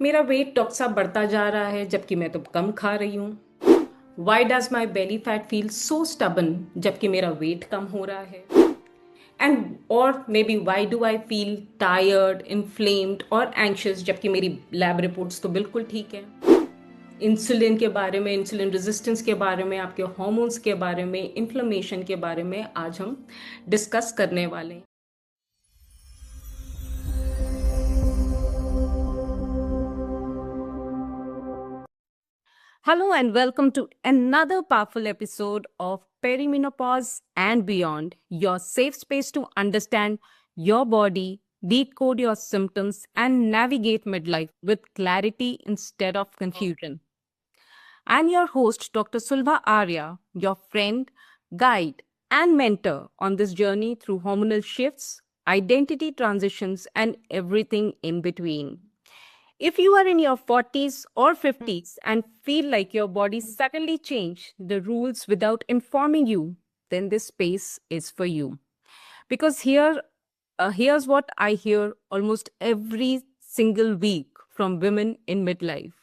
मेरा wait doctor साहब बढ़ता जा रहा है जबकि मैं तो कम खा रही हूँ। Why does my belly fat feel so stubborn जबकि मेरा वेट कम हो रहा है। एंड और may be why do I feel tired inflamed और एंक्शियस जबकि मेरी लैब रिपोर्ट्स तो बिल्कुल ठीक है। इंसुलिन के बारे में, इंसुलिन रेजिस्टेंस के बारे में, आपके हॉर्मोन्स के बारे में, इन्फ्लेमेशन के बारे में आज हम डिस्कस करने वाले हैं। Hello and welcome to another powerful episode of Perimenopause and Beyond, your safe space to understand your body, decode your symptoms, and navigate midlife with clarity instead of confusion. I'm your host, Dr. Sulva Arya, your friend, guide, and mentor on this journey through hormonal shifts, identity transitions, and everything in between. If you are in your 40s or 50s and feel like your body suddenly changed the rules without informing you, then this space is for you. Because here's what I hear almost every single week from women in midlife.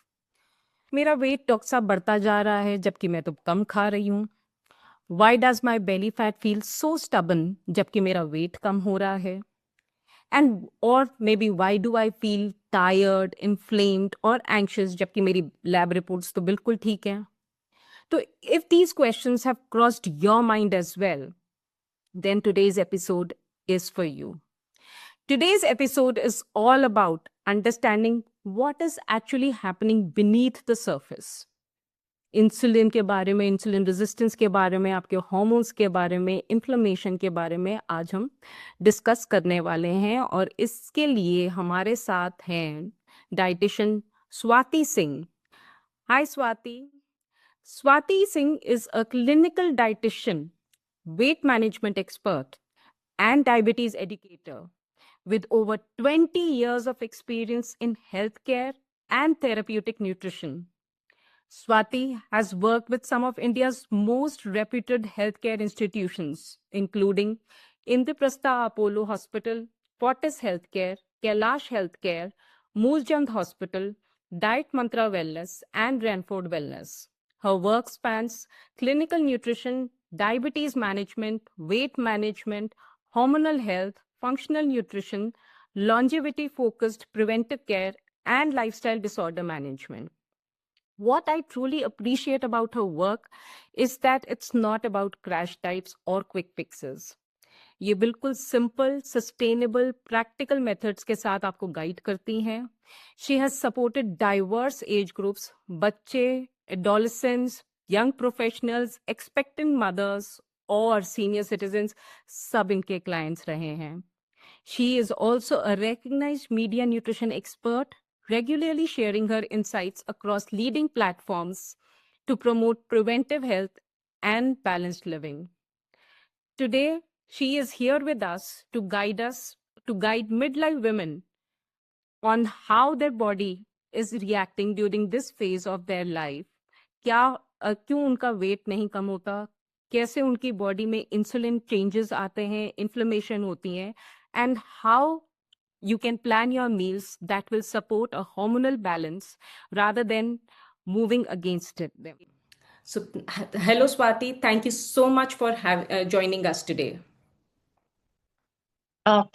मेरा wait doctor साहब बढ़ता जा रहा है जबकि मैं तो कम खा रही हूँ। Why does my belly fat feel so stubborn जबकि मेरा वेट कम हो रहा है। And or maybe why do I feel tired, inflamed or anxious जबकि मेरी lab reports तो बिल्कुल ठीक हैं। तो if these questions have crossed your mind as well, then today's episode is for you. Today's episode is all about understanding what is actually happening beneath the surface. Insulin के बारे में, insulin resistance के बारे में, आपके hormones के बारे में, इन्फ्लेमेशन के बारे में आज हम डिस्कस करने वाले हैं। और इसके लिए हमारे साथ हैं dietitian Swati Singh. Hi Swati. Swati Singh is a clinical dietitian, weight management expert, and diabetes educator with over 20 years of experience in healthcare and therapeutic nutrition. Swati has worked with some of India's most reputed healthcare institutions, including Indraprastha Apollo Hospital, Fortis Healthcare, Kailash Healthcare, Moorjand Hospital, Diet Mantra Wellness, and Ranford Wellness. Her work spans clinical nutrition, diabetes management, weight management, hormonal health, functional nutrition, longevity-focused preventive care, and lifestyle disorder management. What I truly appreciate about her work is that it's not about crash diets or quick fixes. ये बिल्कुल simple, sustainable, practical methods के साथ आपको guide करती हैं। She has supported diverse age groups, बच्चे, adolescents, young professionals, expectant mothers और senior citizens, सब इनके क्लाइंट्स रहे हैं। She is also a recognized media nutrition expert, regularly sharing her insights across leading platforms to promote preventive health and balanced living. Today, she is here with us, to guide midlife women on how their body is reacting during this phase of their life. क्यों उनका wait नहीं कम होता, कैसे उनकी body में insulin changes आते हैं, inflammation होती हैं, and how you can plan your meals that will support a hormonal balance rather than moving against them. So, hello Swati, thank you so much for joining us today.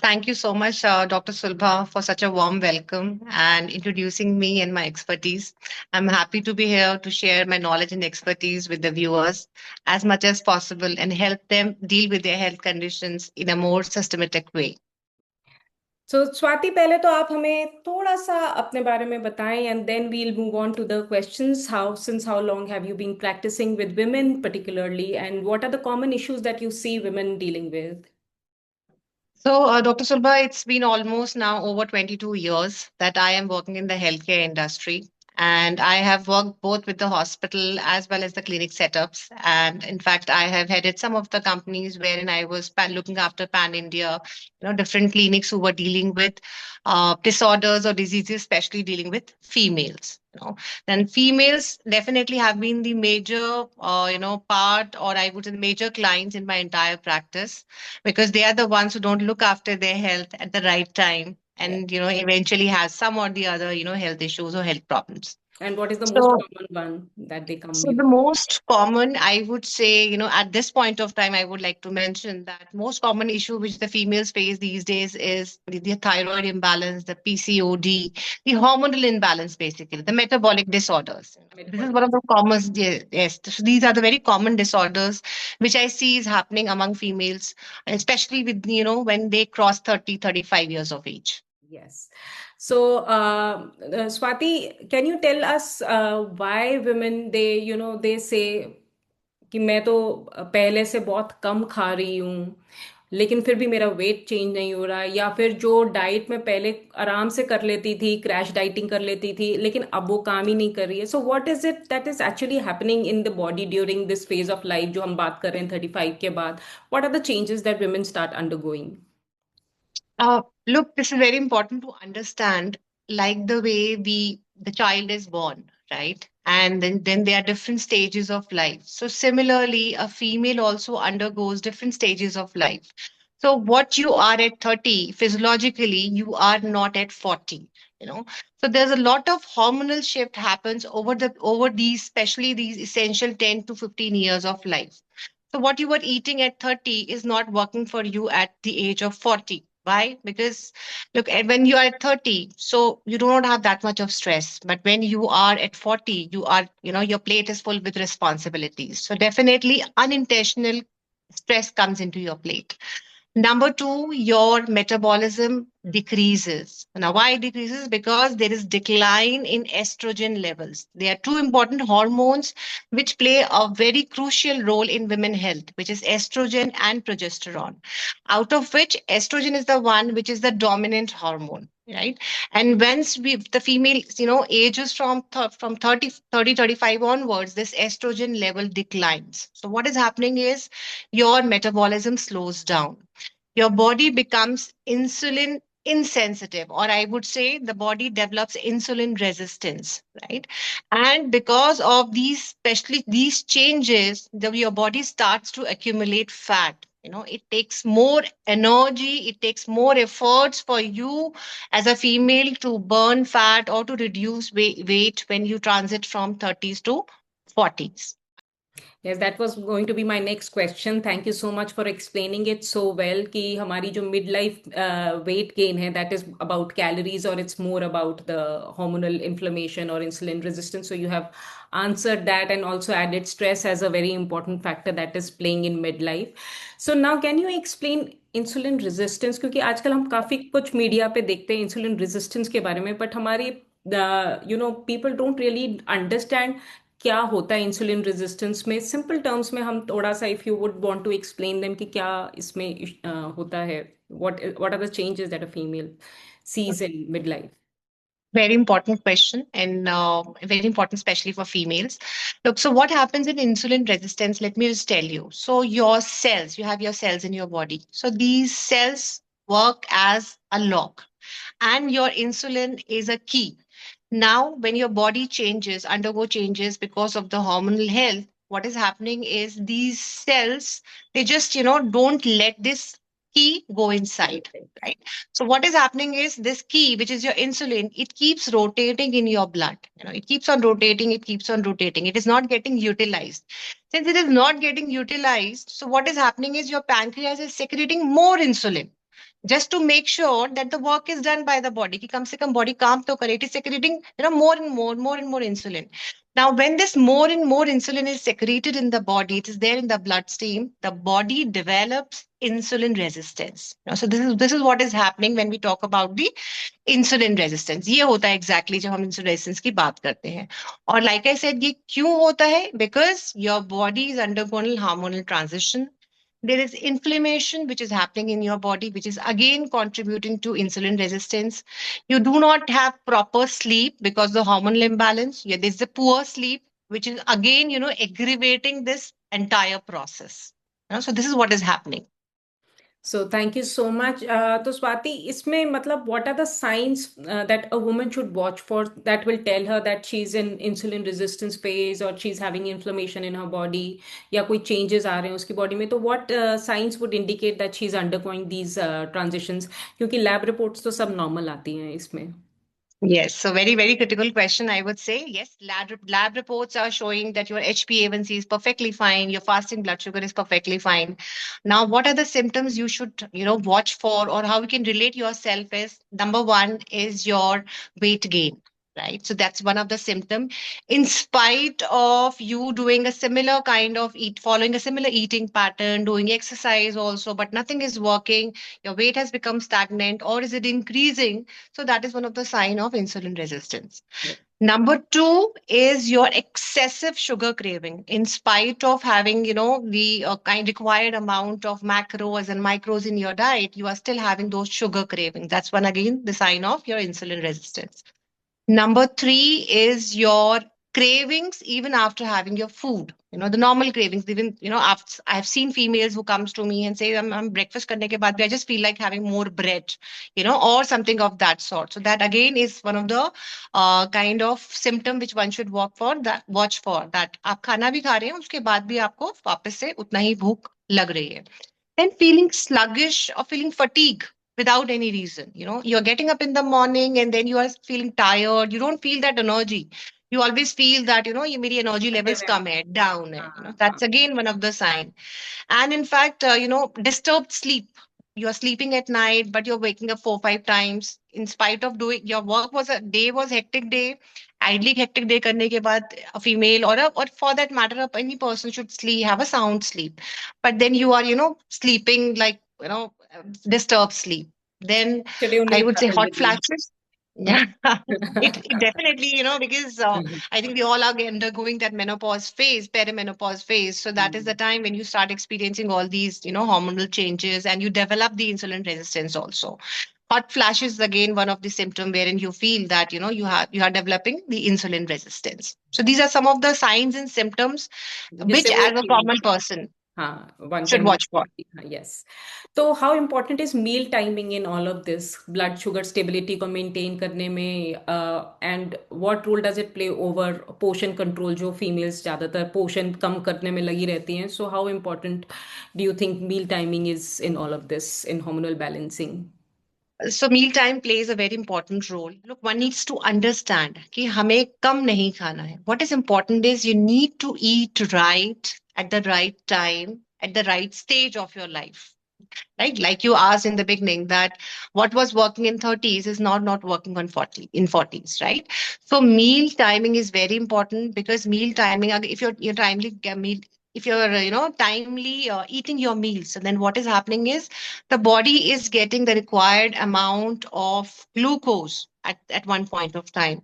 Thank you so much, Dr. Sulbha, for such a warm welcome and introducing me and my expertise. I'm happy to be here to share my knowledge and expertise with the viewers as much as possible and help them deal with their health conditions in a more systematic way. So, Swati, पहले तो आप हमें थोड़ा सा अपने बारे में बताएं, and then we'll move on to the questions. Since how long have you been practicing with women particularly, and what are the common issues that you see women dealing with? So, Dr. Sulba, it's been almost now over 22 years that I am working in the healthcare industry. And I have worked both with the hospital as well as the clinic setups. And in fact, I have headed some of the companies wherein I was looking after Pan India, different clinics who were dealing with disorders or diseases, especially dealing with females. Then females definitely have been the major, part, or I would say major clients in my entire practice, because they are the ones who don't look after their health at the right time. Yeah. and eventually has some or the other health issues or health problems. And what is the most So common one that they come so with? the most common, I would say, at this point of time, I would like to mention that most common issue which the females face these days is the thyroid imbalance, the PCOD, the hormonal imbalance, basically, the metabolic disorders. This is Metabolic. one of the common, yes. So these are the very common disorders which I see is happening among females, especially with, when they cross 30, 35 years of age. Yes. So, Swati, can you tell us why women they say कि मैं तो पहले से बहुत कम खा रही हूँ लेकिन फिर भी मेरा वेट चेंज नहीं हो रहा है, या फिर जो डाइट में पहले आराम से कर लेती थी, क्रैश डाइटिंग कर लेती थी, लेकिन अब वो काम ही नहीं कर रही है. So what is it that is actually happening in the body during this phase of life जो हम बात कर रहे हैं 35 के बाद? What are the changes that women start undergoing? Look, this is very important to understand, like the way the child is born, right? And then there are different stages of life. So similarly, a female also undergoes different stages of life. So what you are at 30, physiologically, you are not at 40, you know. So there's a lot of hormonal shift happens over these, especially these essential 10 to 15 years of life. So what you were eating at 30 is not working for you at the age of 40. Why? Because look, when you are at 30, so you do not have that much of stress. But when you are at 40, your plate is full with responsibilities. So definitely unintentional stress comes into your plate. Number two, your metabolism decreases. Now, why it decreases? Because there is decline in estrogen levels. There are two important hormones which play a very crucial role in women health, which is estrogen and progesterone. Out of which estrogen is the one which is the dominant hormone, right? And once the female, ages from 35 onwards, this estrogen level declines. So what is happening is your metabolism slows down, your body becomes insulin insensitive, or I would say the body develops insulin resistance, right? And because of these, especially these changes, your body starts to accumulate fat. It takes more energy, it takes more efforts for you as a female to burn fat or to reduce weight when you transit from 30s to 40s. Yes, that was going to be my next question. Thank you so much for explaining it so well कि हमारी जो mid life weight gain है that is about calories or it's more about the hormonal inflammation or insulin resistance. So you have answered that and also added stress as a very important factor that is playing in midlife. So now can you explain insulin resistance? क्योंकि आजकल हम काफी कुछ media पे देखते हैं insulin resistance के बारे में, बट हमारी पीपल डोंट रियली अंडरस्टैंड क्या होता है इंसुलिन रेजिस्टेंस में. सिंपल टर्म्स में हम थोड़ा सा, if you would want to explain them कि क्या इसमें होता है, what are the changes that a female sees in mid life? Very important question, and very important, especially for females. Look, so what happens in insulin resistance? Let me just tell you. So, your cells, you have your cells in your body. So, these cells work as a lock, and your insulin is a key. Now, when your body changes, undergo changes because of the hormonal health, what is happening is these cells, they just, don't let this key go inside, right? So what is happening is this key, which is your insulin, it keeps rotating in your blood. It keeps on rotating, it keeps on rotating. It is not getting utilized. Since it is not getting utilized, so what is happening is your pancreas is secreting more insulin just to make sure that the work is done by the body कि कम से कम body काम तो करे. It is secreting more and more insulin. Now when this more and more insulin is secreted in the body, it is there in the bloodstream, the body develops insulin resistance. So this is what is happening when we talk about the insulin resistance. ये होता है exactly जब हम insulin resistance की बात करते हैं. और like I said, ये क्यों होता है? Because your body is undergoing hormonal transition. There is inflammation which is happening in your body, which is again contributing to insulin resistance. You do not have proper sleep because the hormonal imbalance. Yeah, there's the poor sleep, which is again, aggravating this entire process. So this is what is happening. So thank you so much. तो स्वाति इसमें मतलब what are the signs that a woman should watch for that will tell her that she's in insulin resistance phase or she's having inflammation in her body या कोई changes आ रहे हैं उसकी body में तो what signs would indicate that she's undergoing these transitions क्योंकि lab reports तो सब normal आती हैं इसमें. Yes, so very, very critical question, I would say. Yes, lab reports are showing that your HbA1c is perfectly fine, your fasting blood sugar is perfectly fine. Now, what are the symptoms you should, watch for, or how you can relate yourself is number one is your weight gain, right? So that's one of the symptom. In spite of you doing a similar kind of following a similar eating pattern, doing exercise also, but nothing is working, your weight has become stagnant, or is it increasing? So that is one of the sign of insulin resistance. Yeah. Number two is your excessive sugar craving. In spite of having, the kind required amount of macros and micros in your diet, you are still having those sugar cravings. That's one again the sign of your insulin resistance. Number three is your cravings even after having your food. The normal cravings. Even I've seen females who comes to me and say, I'm breakfast karne ke baad bhi I just feel like having more bread, or something of that sort. So that again is one of the kind of symptom which one should watch for. That आप खाना भी खा रहे हैं उसके बाद भी आपको वापस से उतना ही भूख लग रही है. Then feeling sluggish or feeling fatigue without any reason. You're getting up in the morning and then you are feeling tired. You don't feel that energy. You always feel that, ये मेरी energy levels come hai, down hai. हाँ हाँ. That's again one of the sign. And in fact, disturbed sleep. You're sleeping at night, but you're waking up 4 5 times. In spite of doing your work was a day was hectic day. Idly hectic day करने के बाद a female or for that matter any person should sleep have a sound sleep, but then you are sleeping like disturbed sleep. Then Schedule I नहीं would था say hot जल्दी. flashes. Yeah, it definitely, because I think we all are undergoing that menopause phase, perimenopause phase. So that is the time when you start experiencing all these, hormonal changes and you develop the insulin resistance also. Hot flashes again one of the symptom wherein you feel that you are developing the insulin resistance. So these are some of the signs and symptoms जिससे which वो as a feel common person हाँ one should can watch for. yes. तो how important is meal timing in all of this blood sugar stability को maintain करने में and what role does it play over portion control जो females ज़्यादातर portion कम करने में लगी रहती हैं so how important do you think meal timing is in all of this in hormonal balancing. So meal time plays a very important role. Look, one needs to understand कि हमें कम नहीं खाना है. What is important is you need to eat right at the right time, at the right stage of your life. Right, like you asked in the beginning that what was working in 30s is not working on 40s, right? So meal timing is very important because meal timing if you're timely meal if you're timely eating your meals, so then what is happening is the body is getting the required amount of glucose at one point of time.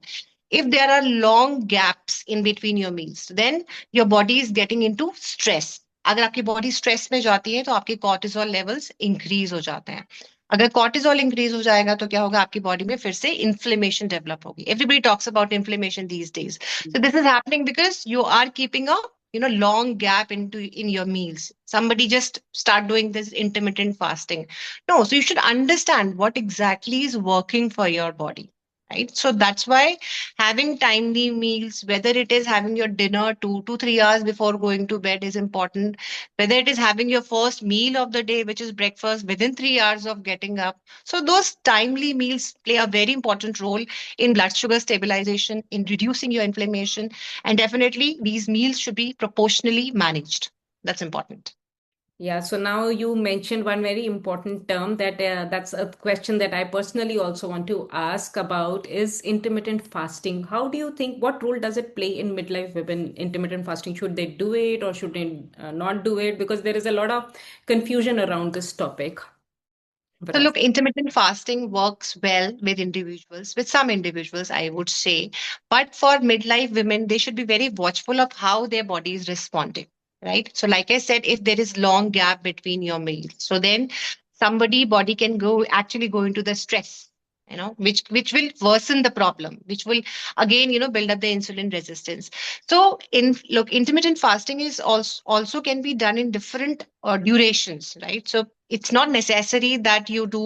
If there are long gaps in between your meals, then your body is getting into stress. अगर आपकी body stress में जाती है तो आपके cortisol levels increase हो जाते हैं. अगर कॉर्टिसोल इंक्रीज हो जाएगा तो क्या होगा आपकी बॉडी में फिर से इन्फ्लेमेशन डेवलप होगी. Everybody talks about inflammation these days. So this is happening because you are keeping a long gap in your meals. Somebody just start doing this intermittent fasting. No, so you should understand what exactly is working for your body, right? So that's why having timely meals, whether it is having your dinner 2 to 3 hours before going to bed is important, whether it is having your first meal of the day, which is breakfast, within 3 hours of getting up. So those timely meals play a very important role in blood sugar stabilization, in reducing your inflammation, and definitely these meals should be proportionally managed. That's important. Yeah, so now you mentioned one very important term that's a question that I personally also want to ask about is intermittent fasting. How do you think, what role does it play in midlife women, intermittent fasting? Should they do it or should they not do it? Because there is a lot of confusion around this topic. So, But look, intermittent fasting works well with some individuals, I would say. But for midlife women, they should be very watchful of how their body is responding, right? So, like I said, if there is long gap between your meals, so then somebody body can actually go into the stress, which will worsen the problem, which will again, build up the insulin resistance. So, intermittent fasting is also can be done in different durations, right? So It's not necessary that you do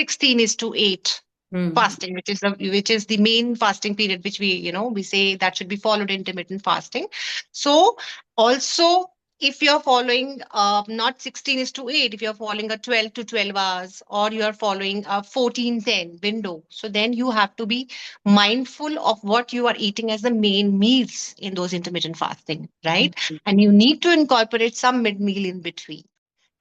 16 is to 8 Hmm. fasting, which is the main fasting period, which we say that should be followed intermittent fasting. So also, if you're following not 16 is to 8, if you're following a 12 to 12 hours, or you're following a 14-10 window, so then you have to be mindful of what you are eating as the main meals in those intermittent fasting, right? And you need to incorporate some mid meal in between.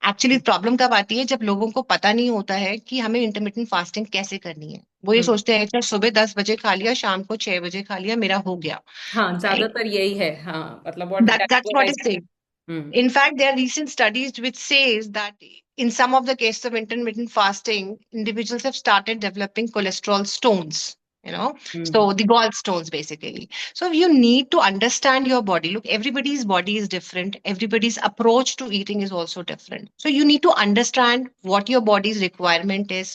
Actually problem कब आती है, जब लोगों को पता नहीं होता है कि हमें इंटरमिटेंट फास्टिंग कैसे करनी है। वो ये Hmm. सोचते हैं कि सुबह 10 बजे खा लिया, शाम को 6 बजे खा लिया, मेरा हो गया। हाँ, राइट, ज्यादातर यही है। हाँ, मतलब what that's that's what what I is see. Saying. In fact, there are recent studies which says that in some of the cases of intermittent fasting, individuals have started developing cholesterol stones, so hmm. the gallstones basically. So you need to understand your body. Look, everybody's body is different. Everybody's approach to eating is also different. So you need to understand what your body's requirement is,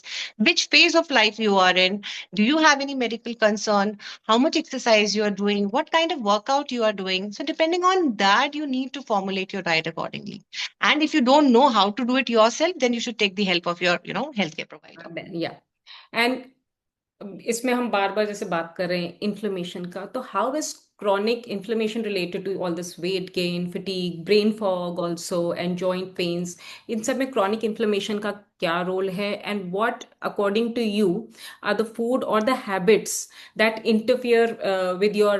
which phase of life you are in. Do you have any medical concern? How much exercise you are doing, what kind of workout you are doing. So depending on that, you need to formulate your diet accordingly. And if you don't know how to do it yourself, then you should take the help of your, healthcare provider. या and इसमें हम बार बार जैसे बात कर रहे हैं inflammation का, तो how is chronic inflammation related to all this weight gain, fatigue, brain fog also, and joint pains? इन सब में chronic inflammation का क्या रोल है, and what according to you are the food or the habits that interfere with your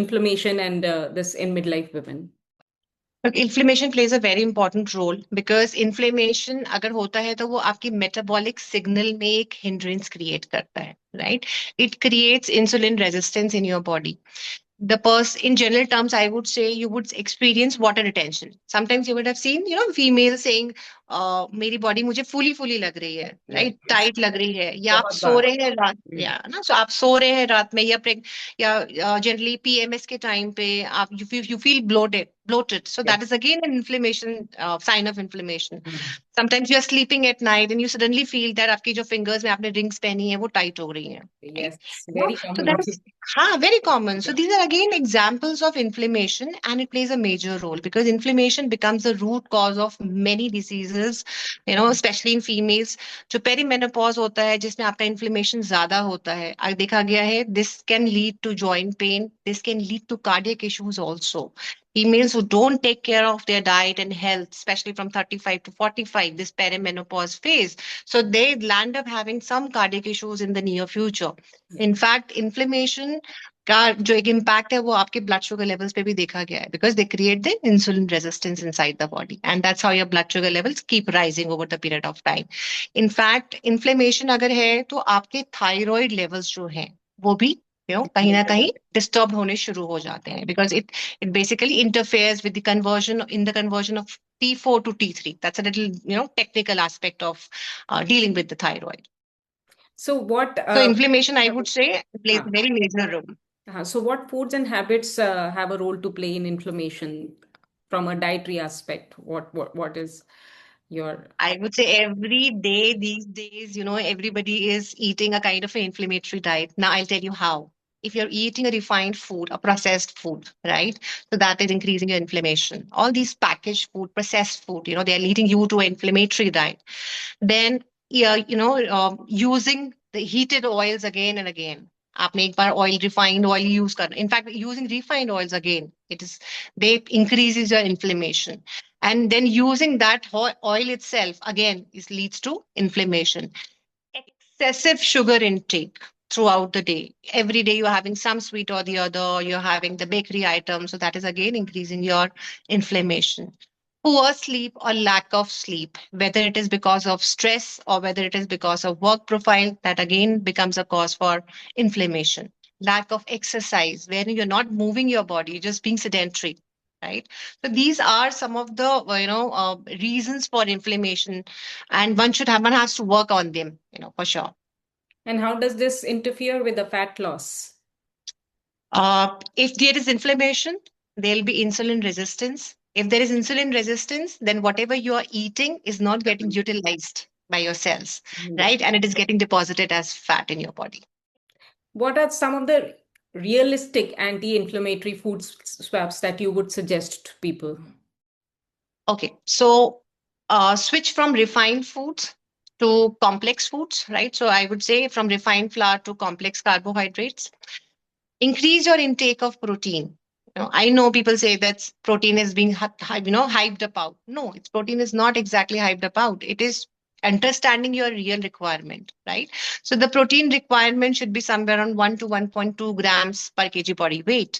inflammation and this in midlife women? Look, inflammation plays a very important role because inflammation अगर होता है तो वो आपकी metabolic signal में एक hindrance create करता है, right? It creates insulin resistance in your body. The person, in general terms, I would say you would experience water retention. Sometimes you would have seen, female saying, मेरी body मुझे फूली फूली लग रही है, Yes, right, yes. Tight लग रही है, या आप बहुत सो बार। रहे हैं रात, हम्म। या ना, सो आप सो रहे हैं रात में, या जनरली पीएमएस के टाइम पे आप you feel bloated, so Yes. that is again an inflammation, sign of inflammation. Hmm. Sometimes you are sleeping at night and you suddenly feel that आपकी जो फिंगर्स में आपने रिंग्स पहनी है वो टाइट हो रही हैं, right? Yes, No? very So common. that is, very common. So Yeah. these are again examples of inflammation, and it plays a major role because inflammation becomes the root cause of many diseases, especially in females. जो perimenopause होता है, जिसमें आपका inflammation ज्यादा होता है, देखा गया है, this can lead to joint pain, this can lead to cardiac issues also. Females who don't take care of their diet and health, especially from 35 to 45, this perimenopause phase, so they land up having some cardiac issues in the near future. In fact, inflammation का जो एक impact है वो आपके blood sugar levels पे भी देखा गया है, because they create the insulin resistance inside the body, and that's how your blood sugar levels keep rising over the period of time. In fact, inflammation अगर है तो आपके thyroid levels जो हैं वो भी कहीं ना कहीं डिस्टर्ब होने शुरू हो जाते हैं, because it basically interferes with the conversion of T4 to T3. That's a little technical aspect of dealing with the thyroid. So what So inflammation, I would say, plays हाँ, a very major role. so what foods and habits have a role to play in inflammation from a dietary aspect? What is your I would say every day these days, everybody is eating a kind of an inflammatory diet. Now, I'll tell you how. If you're eating a refined food, a processed food, right? So that is increasing your inflammation. All these packaged food, processed food, they're leading you to an inflammatory diet. Then, yeah, using the heated oils again and again. आपने एक बार oil, refined oil use करना. In fact, using refined oils again, they increases your inflammation. And then using that oil itself again leads to inflammation. Excessive sugar intake throughout the day. Every day you're having some sweet or the other, you're having the bakery items, so that is again increasing your inflammation. Poor sleep or lack of sleep, whether it is because of stress or whether it is because of work profile, that again becomes a cause for inflammation. Lack of exercise, where you're not moving your body, you're just being sedentary, right? So these are some of the reasons for inflammation, and one has to work on them, for sure. and how does this interfere with the fat loss? If there is inflammation, there'll be insulin resistance. If there is insulin resistance, then whatever you are eating is not getting utilized by your cells, Yeah. right? And it is getting deposited as fat in your body. What are some of the realistic anti-inflammatory food swaps that you would suggest to people? Okay, so switch from refined foods to complex foods, right? So I would say from refined flour to complex carbohydrates. Increase your intake of protein. I know people say that protein is being hyped about. No, its protein is not exactly hyped about. It is understanding your real requirement, right? So the protein requirement should be somewhere around 1 to 1.2 grams per kg body weight.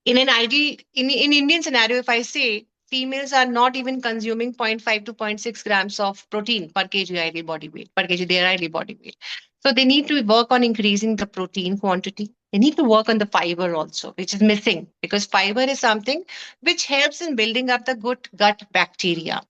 In an ideal, in Indian scenario, if I say females are not even consuming zero point 0.5 to zero point 0.6 grams of protein per kg ideal body weight, per kg their ideal body weight. So they need to work on increasing the protein quantity. They need to work on the fiber also, which is missing, because fiber is something which helps in building up the good gut bacteria.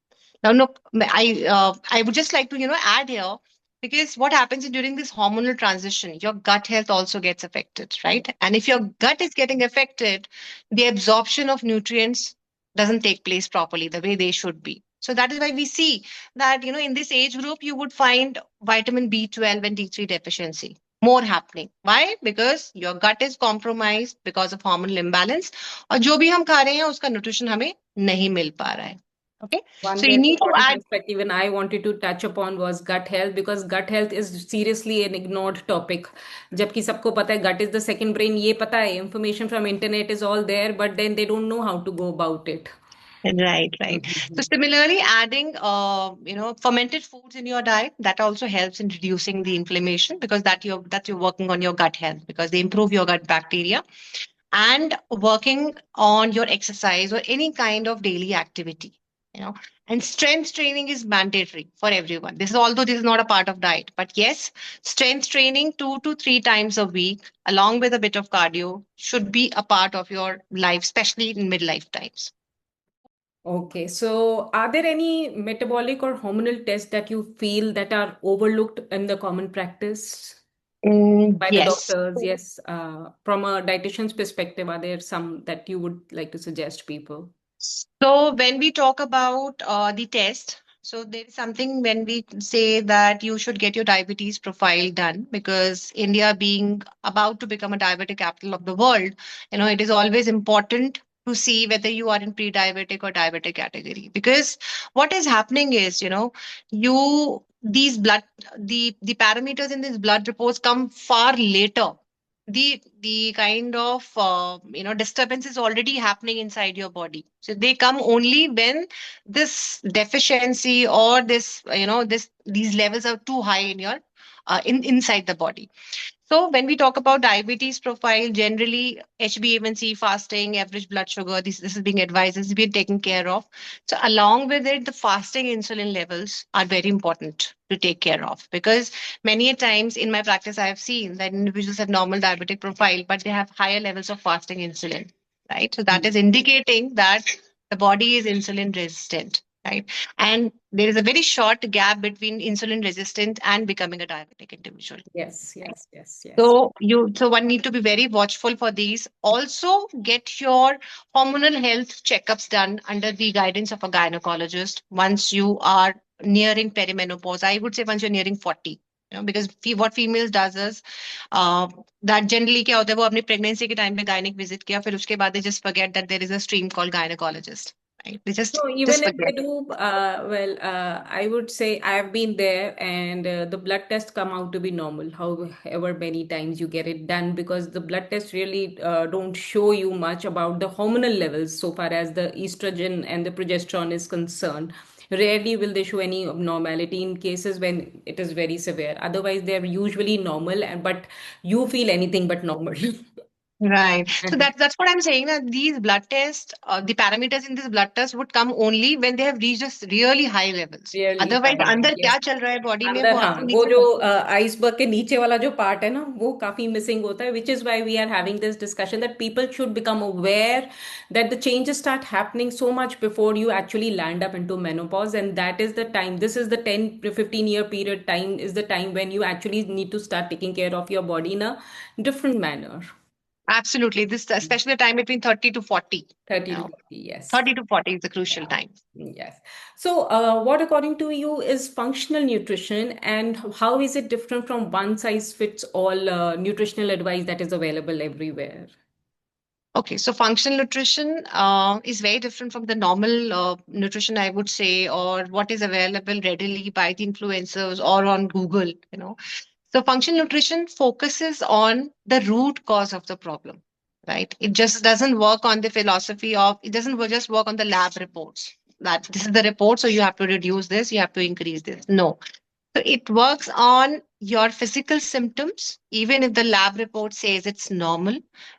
Now, no, I would just like to add here, because what happens during this hormonal transition, your gut health also gets affected, right? And if your gut is getting affected, the absorption of nutrients doesn't take place properly the way they should be. So that is why we see that in this age group you would find vitamin B12 and D3 deficiency more happening. Why? Because your gut is compromised because of hormonal imbalance, और जो भी हम खा रहे हैं उसका nutrition हमें नहीं मिल पा रहा है. Okay, One so you very need to important add. aspect even I wanted to touch upon was gut health, because gut health is seriously an ignored topic. जबकि सबको पता है gut is the second brain, ये पता है, information from internet is all there, but then they don't know how to go about it. Right, right. So Mhm. similarly, adding fermented foods in your diet, that also helps in reducing the inflammation, because you're working on your gut health, because they improve your gut bacteria. And working on your exercise or any kind of daily activity, you know and strength training is mandatory for everyone. This is, although this is not a part of diet, but yes, strength training 2 to 3 times a week along with a bit of cardio should be a part of your life, especially in midlife times. Okay, so are there any metabolic or hormonal tests that you feel that are overlooked in the common practice by the Yes. doctors? Yes, from a dietitian's perspective, are there some that you would like to suggest people? So when we talk about the test, so there is something when we say that you should get your diabetes profile done, because India being about to become a diabetic capital of the world, it is always important to see whether you are in pre-diabetic or diabetic category. Because what is happening is, you these blood the parameters in these blood reports come far later. The kind of disturbance is already happening inside your body, so they come only when this deficiency or these levels are too high in your inside the body. So when we talk about diabetes profile, generally HbA1c, fasting, average blood sugar, this is being advised, this is being taken care of. So along with it, the fasting insulin levels are very important to take care of, because many a times in my practice I have seen that individuals have normal diabetic profile, but they have higher levels of fasting insulin, right? So that is indicating that the body is insulin resistant, right? And there is a very short gap between insulin resistant and becoming a diabetic individual. Yes, yes, yes, yes. So one need to be very watchful for these. Also, get your hormonal health checkups done under the guidance of a gynecologist once you are nearing perimenopause. I would say once you're nearing 40. Because what females does is that generally क्या होता है, वो अपनी pregnancy के time पे gynec visit किया, फिर उसके बाद they just forget that there is a stream called gynecologist, right? They So just even if they forget. do, I would say I have been there, and the blood tests come out to be normal. However many times you get it done, because the blood tests really don't show you much about the hormonal levels so far as the estrogen and the progesterone is concerned. Rarely will they show any abnormality in cases when it is very severe. Otherwise, they're usually normal, but you feel anything but normal. Right. So that's what I'm saying. That these blood tests, the parameters in this blood test would come only when they have reached really high levels. Really Otherwise, high, अंदर yes. क्या चल रहा है body में अंदर वो हाँ, आपको वो नीचे जो पता आइसबर्ग के नीचे वाला जो पार्ट है ना, वो काफी मिसिंग होता है, which is why we are having this discussion that people should become aware that the changes start happening so much before you actually land up into menopause, and that is the time, this is the 10 to 15 year period time, is the time when you actually need to start taking care of your body in a different manner. Absolutely. This especially the time between 30 to 40. You 30 to know, 40, yes. 30 to 40 is the crucial Yeah. time. Yes. So, what according to you is functional nutrition, and how is it different from one size fits all nutritional advice that is available everywhere? Okay, so functional nutrition is very different from the normal nutrition, I would say, or what is available readily by the influencers or on Google, you know. So functional nutrition focuses on the root cause of the problem, right? It just doesn't work on the philosophy of, it doesn't just work on the lab reports that this is the report, so you have to reduce this, you have to increase this. No, so it works on your physical symptoms, even if the lab report says it's normal,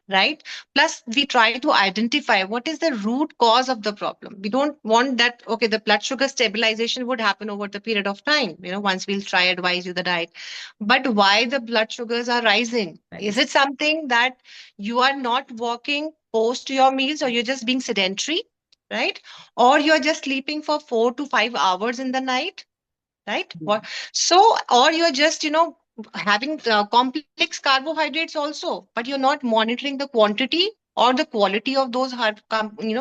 right? Plus, we try to identify what is the root cause of the problem. We don't want that, okay, the blood sugar stabilization would happen over the period of time, you know, once we'll try advise you the diet. But why the blood sugars are rising? Is Right. it something that you are not walking post your meals or you're just being sedentary, right? Or you're just sleeping for 4 to 5 hours in the night, right? What? So, or you're just, you know, having complex carbohydrates also, but you're not monitoring the quantity or the quality of those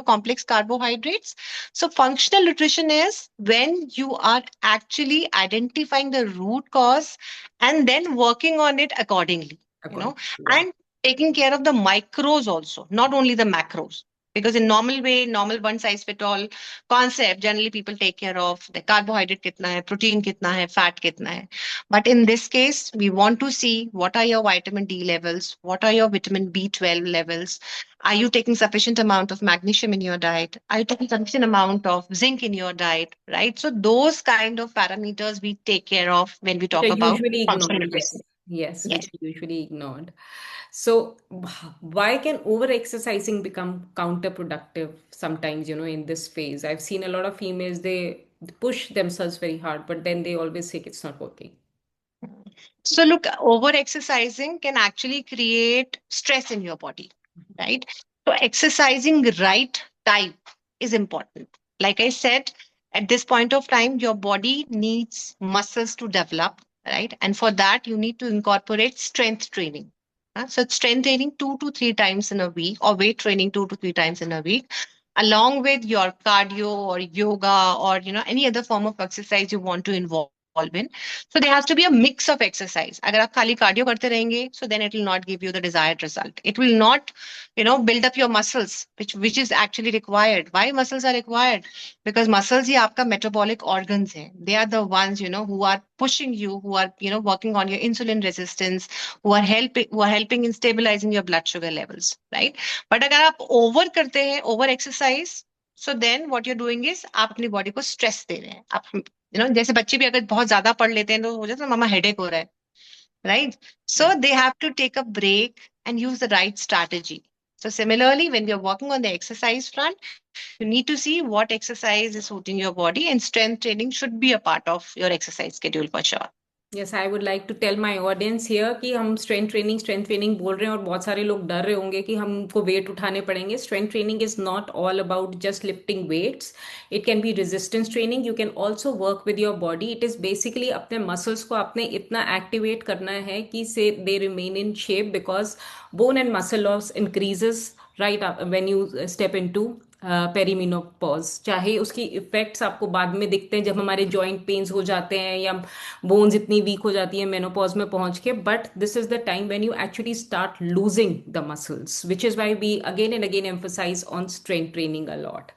complex carbohydrates. So functional nutrition is when you are actually identifying the root cause and then working on it accordingly, you know, According, yeah. and taking care of the micros also, not only the macros. Because in normal way, normal one size fit all concept, generally people take care of the carbohydrate kitna hai, protein kitna hai, fat kitna hai. But in this case, we want to see what are your vitamin D levels, what are your vitamin B12 levels, are you taking sufficient amount of magnesium in your diet, are you taking sufficient amount of zinc in your diet, right? So those kind of parameters we take care of when we Which are talk about usually functional ignored, nutrition. yes. Yes, which Yes. are usually ignored. So, why can over exercising become counterproductive sometimes, in this phase? I've seen a lot of females, they push themselves very hard, but then they always say it's not working. So, look, over exercising can actually create stress in your body, right? So, exercising right type is important. Like I said, at this point of time, your body needs muscles to develop, right? And for that, you need to incorporate strength training. So, it's strength training 2 to 3 times in a week, or weight training 2 to 3 times in a week, along with your cardio or yoga or any other form of exercise you want to involve in. So there has to be a mix of exercise. अगर आप खाली cardio करते रहेंगे, so then it will not give you the desired result. It will not, build up your muscles, which is actually required. Why muscles are required? Because muscles ही आपका metabolic organs हैं. They are the ones, who are pushing you, who are, working on your insulin resistance, who are helping in stabilizing your blood sugar levels, right? But अगर आप over करते हैं, over exercise, so then what you're doing is आप अपनी body को stress दे रहे हैं. आप जैसे बच्चे भी अगर बहुत ज्यादा पढ़ लेते हैं तो हो जाता है मामा हेडेक हो रहा है, right? So Right. they have to take a break and use the right strategy. So similarly, when we are working on the exercise front, you need to see what exercise is suiting your body, and strength training should be a part of your exercise schedule for sure. Yes, I would like to tell my audience here कि हम strength training बोल रहे हैं और बहुत सारे लोग डर रहे होंगे कि हमको वेट उठाने पड़ेंगे. Strength training is not all about just lifting weights. It can be resistance training. You can also work with your body. It is basically अपने मसल्स को आपने इतना एक्टिवेट करना है कि say they remain in shape, because bone and muscle loss increases right when you step into पेरीमिनोपॉज. चाहे उसकी effects आपको बाद में दिखते हैं जब हमारे जॉइंट पेन्स हो जाते हैं या बोन्स इतनी वीक हो जाती है मेनोपॉज में पहुंच के, but this is the time when you actually start losing the muscles, which is why we again and again emphasize on strength training a lot.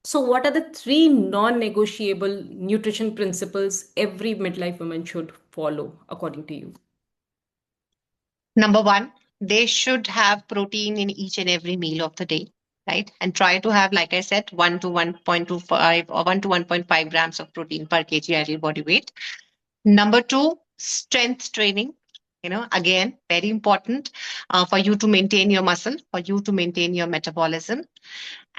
So, what are the three non negotiable nutrition principles every midlife woman should follow, according to you? Number one, they should have protein in each and every meal of the day, right? And try to have, like I said, 1 to 1.25 or 1 to 1.5 grams of protein per kg ideal body weight. Number two, strength training. Again, very important for you to maintain your muscle, for you to maintain your metabolism.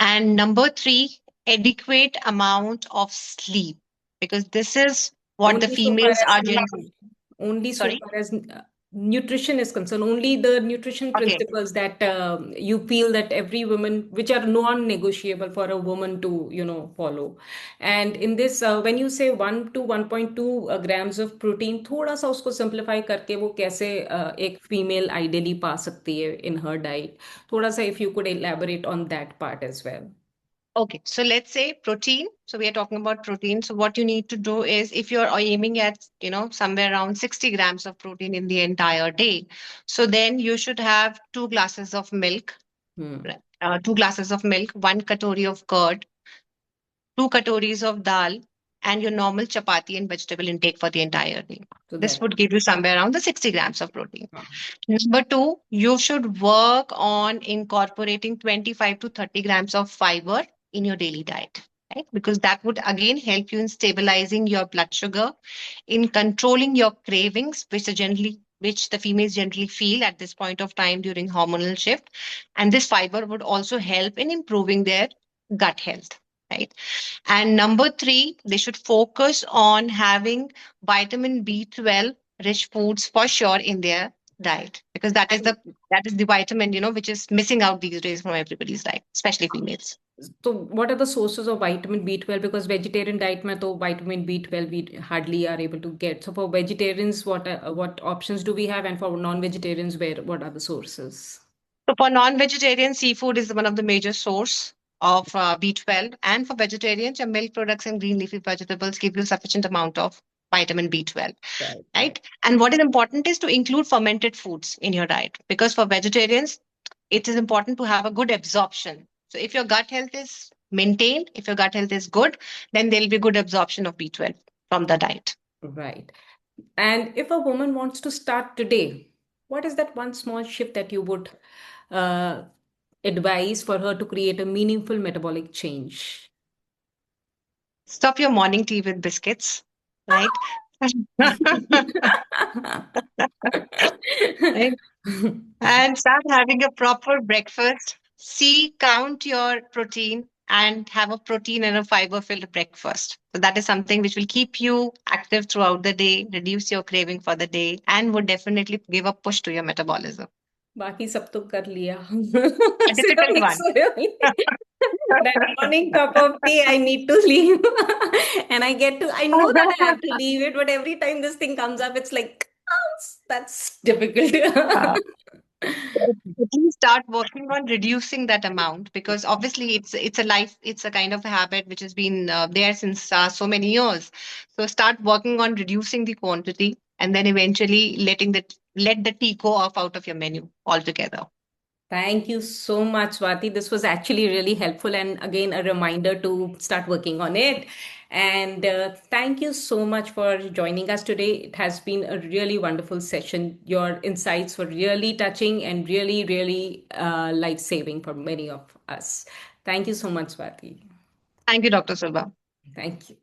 And number three, adequate amount of sleep, because this is what the Only so far females as are generally. only so Sorry. far as nutrition is concerned, only the nutrition Okay. principles that you feel that every woman, which are non-negotiable for a woman to follow. And in this when you say 1 to 1.2 grams of protein, थोड़ा सा उसको simplify करके वो कैसे एक female ideally पा सकती है in her diet, थोड़ा सा if you could elaborate on that part as well. Okay, so let's say protein. So we are talking about protein. So what you need to do is if you're aiming at, somewhere around 60 grams of protein in the entire day, so then you should have 2 glasses of milk, Hmm. right? 2 glasses of milk, 1 katori of curd, 2 katoris of dal, and your normal chapati and vegetable intake for the entire day. So This that. would give you somewhere around the 60 grams of protein. uh, Number two, you should work on incorporating 25 to 30 grams of fiber in your daily diet, right? Because that would again help you in stabilizing your blood sugar, in controlling your cravings, which the females generally feel at this point of time during hormonal shift. And this fiber would also help in improving their gut health, right? And number three, they should focus on having vitamin B12 rich foods for sure in their diet, because And that is the vitamin which is missing out these days from everybody's diet, especially females. so what are the sources of vitamin B12? Because vegetarian diet mein to vitamin B12 we hardly are able to get. So for vegetarians, what options do we have? And for non-vegetarians, what are the sources? So for non-vegetarian, seafood is one of the major source of B12, and for vegetarians, your milk products and green leafy vegetables give you sufficient amount of vitamin B12, Right, right. right? And what is important is to include fermented foods in your diet, because for vegetarians, it is important to have a good absorption. So if your gut health is maintained, if your gut health is good, then there will be good absorption of B12 from the diet. Right. And if a woman wants to start today, what is that one small shift that you would uh, advise for her to create a meaningful metabolic change? Stop your morning tea with biscuits, right? Right? And start having a proper breakfast. See, count your protein and have a protein and a fiber filled breakfast. So that is something which will keep you active throughout the day, reduce your craving for the day, and would definitely give a push to your metabolism. बाकी सब तो कर लिया A सिर्फ difficult एक one. that morning cup of tea I need to leave and I know that I have to leave it, but every time this thing comes up it's like that's difficult. At least start working on reducing that amount, because obviously it's a kind of a habit which has been there since so many years. So start working on reducing the quantity, and then eventually let the tea go off out of your menu altogether. Thank you so much, Swati. This was actually really helpful, and again, a reminder to start working on it. And thank you so much for joining us today. It has been a really wonderful session. Your insights were really touching and really, really life saving for many of us. Thank you so much, Swati. Thank you, Dr. Silva. Thank you.